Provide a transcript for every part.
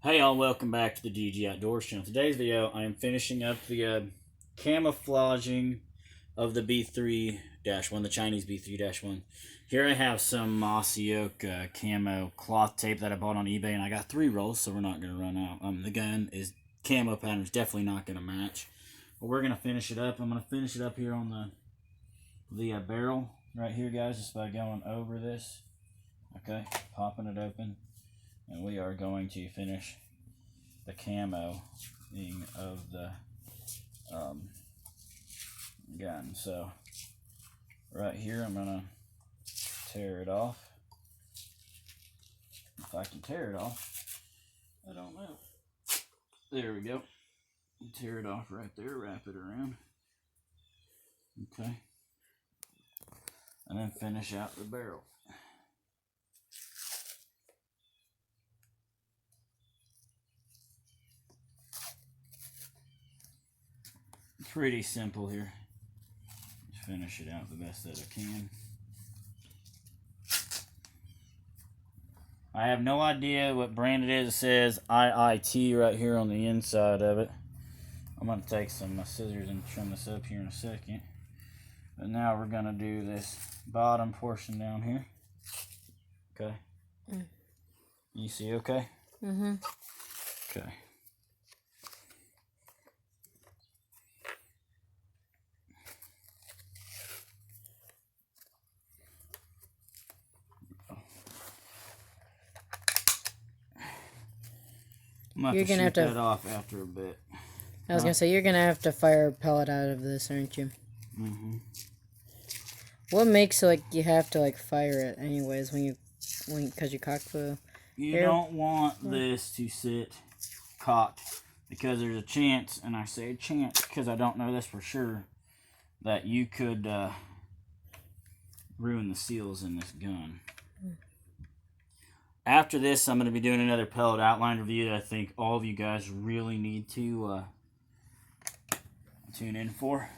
Hey all, welcome back to the DG Outdoors channel. Today's video, I am finishing up the camouflaging of the B3-1, the Chinese B3-1. Here I have some Mossy Oak camo cloth tape that I bought on eBay, and I got 3 rolls, so we're not going to run out. The gun is camo pattern is definitely not going to match. But we're going to finish it up. I'm going to finish it up here on the barrel right here, guys, just by going over this. Okay, popping it open. And we are going to finish the camo thing of the gun. So right here, I'm gonna tear it off. If I can tear it off, I don't know. There we go. Tear it off right there, wrap it around. Okay. And then finish out the barrel. Pretty simple here. Just finish it out the best that I can. I have no idea what brand it is. It says IIT right here on the inside of it. I'm going to take some scissors and trim this up here in a second. But now we're going to do this bottom portion down here. Okay. You see okay? Mm-hmm. Okay. You're gonna have to shoot that off after a bit. I was gonna say you're gonna have to fire a pellet out of this, aren't you? Mm-hmm. What makes you have to fire it anyways because you cock the? You don't want this to sit cocked because there's a chance, and I say chance because I don't know this for sure, that you could ruin the seals in this gun. After this, I'm going to be doing another pellet outline review that I think all of you guys really need to tune in for.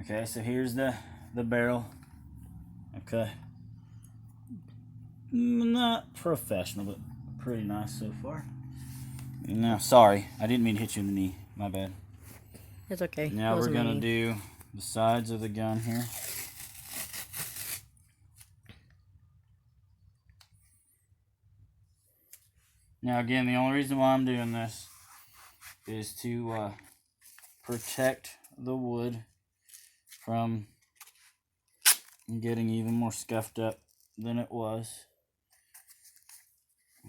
Okay, so here's the barrel. Okay. Not professional, but pretty nice so far. No, sorry. I didn't mean to hit you in the knee. My bad. It's okay. Now we're going to do the sides of the gun here. Now again, the only reason why I'm doing this is to protect the wood from getting even more scuffed up than it was.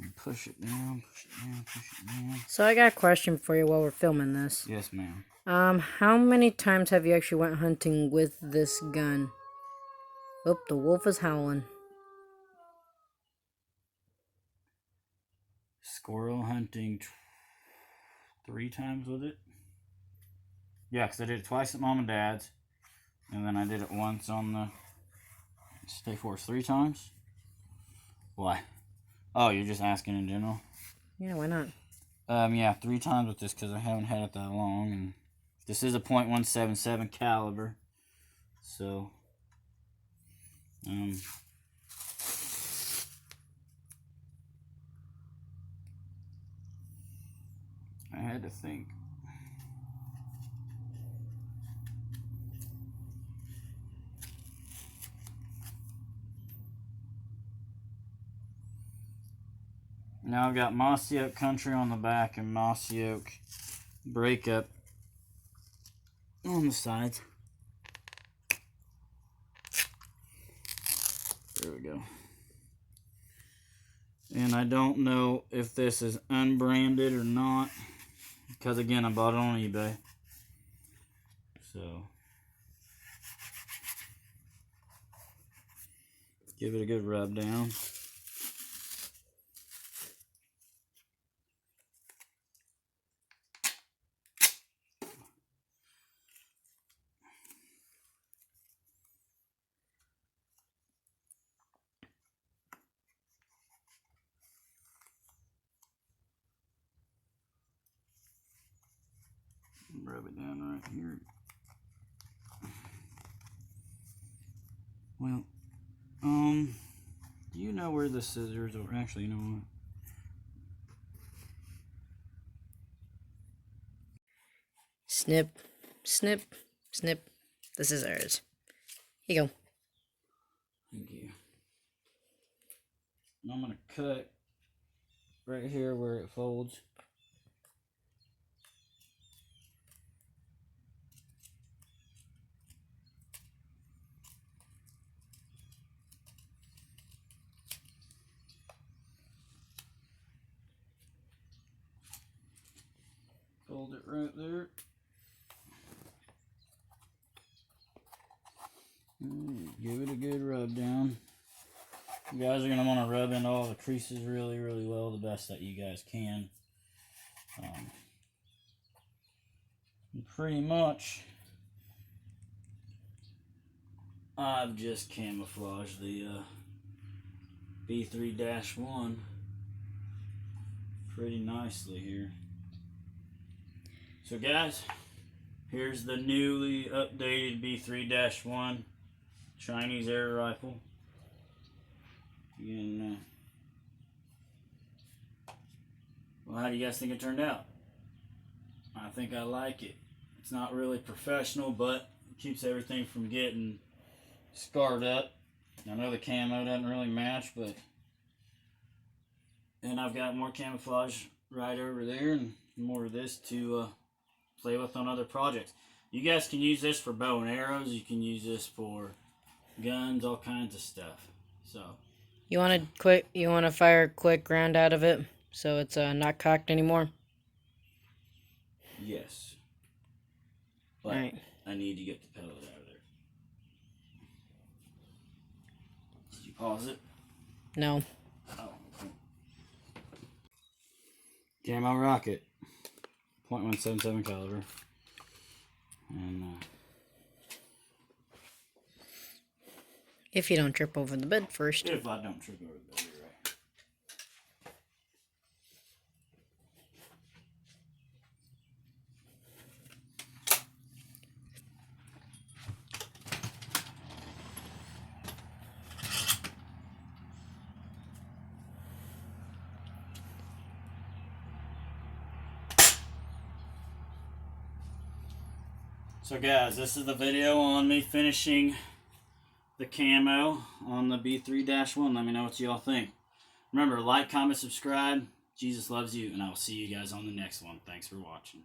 And push it down, push it down, push it down. So I got a question for you while we're filming this. Yes, ma'am. How many times have you actually went hunting with this gun? Oh, the wolf is howling. Squirrel hunting 3 times with it. Yeah, because I did it twice at Mom and Dad's. And then I did it once on the Stay Forest 3 times. Why? Oh, you're just asking in general? Yeah, why not? Yeah, 3 times with this because I haven't had it that long. And this is a .177 caliber. So, I had to think. Now I've got Mossy Oak Country on the back and Mossy Oak Breakup on the sides. There we go. And I don't know if this is unbranded or not, because again, I bought it on eBay. So, give it a good rub down. Rub it down right here. Well, do you know where the scissors are? Actually, you know what? Snip, snip, snip. This is ours. Here you go. Thank you. And I'm going to cut right here where it folds. Fold it right there. Give it a good rub down. You guys are going to want to rub in all the creases really, really well, the best that you guys can. And pretty much, I've just camouflaged the B3-1 pretty nicely here. So guys, here's the newly updated B3-1 Chinese air rifle. And, well, how do you guys think it turned out? I think I like it. It's not really professional, but it keeps everything from getting scarred up. I know the camo doesn't really match, but... And I've got more camouflage right over there and more of this to play with on other projects. You guys can use this for bow and arrows. You can use this for guns, all kinds of stuff. So... You want to fire a quick round out of it so it's not cocked anymore? Yes. But Alright. I need to get the pellet out of there. Did you pause it? No. Oh, okay. Camo rocket. .177 caliber. And If you don't trip over the bed first. if I don't trip over the bed, you're right. So guys, this is the video on me finishing the camo on the B3-1. Let me know what you all think. Remember, like, comment, subscribe. Jesus loves you, and I will see you guys on the next one. Thanks for watching.